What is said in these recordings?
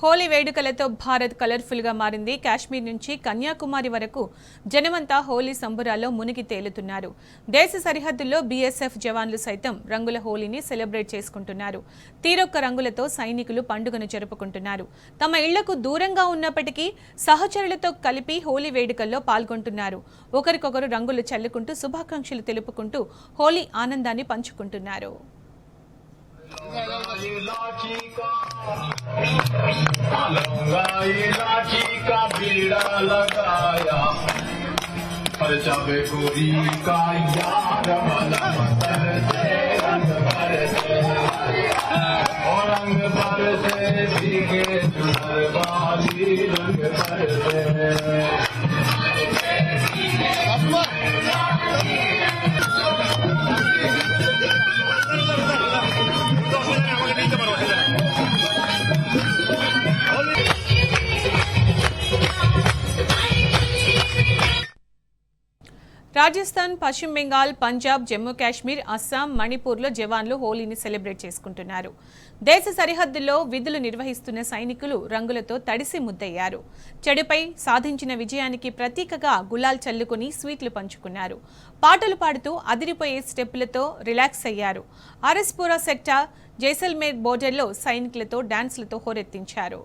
Holi వేడుకలతో Bharat colourful గా మారింది. కాశ్మీర్ నుంచి కన్యాకుమారి వరకు జనమంతా హోలీ సంబురాల్లో మునిగి తేలుతున్నారు. దేశ సరిహద్దుల్లో బీఎస్ఎఫ్ జవాన్లు సైతం రంగుల హోలీని సెలబ్రేట్ చేసుకుంటున్నారు. తీరొక్క రంగులతో సైనికులు పండుగను జరుపుకుంటున్నారు. తమ ఇళ్లకు దూరంగా ఉన్నప్పటికీ సహచరులతో కలిపి హోలీ వేడుకల్లో పాల్గొంటున్నారు. ఒకరికొకరు రంగులు చల్లుకుంటూ శుభాకాంక్షలు తెలుపుకుంటూ హోలీ ఆనందాన్ని పంచుకుంటున్నారు. రాజస్థాన్, పశ్చిమ బెంగాల్, పంజాబ్, జమ్మూ కాశ్మీర్, అస్సాం, మణిపూర్లో జవాన్లు హోలీని సెలబ్రేట్ చేసుకుంటున్నారు. దేశ సరిహద్దుల్లో విధులు నిర్వహిస్తున్న సైనికులు రంగులతో తడిసి ముద్దయ్యారు. చెడుపై సాధించిన విజయానికి ప్రతీకగా గులాల్ చల్లుకుని స్వీట్లు పంచుకున్నారు. పాటలు పాడుతూ అదిరిపోయే స్టెప్పులతో రిలాక్స్ అయ్యారు. ఆర్ఎస్పురా సెక్టార్, జైసల్మేర్ బోర్డర్లో సైనికులతో డాన్స్లతో హోరెత్తించారు.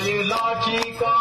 ये लाठी का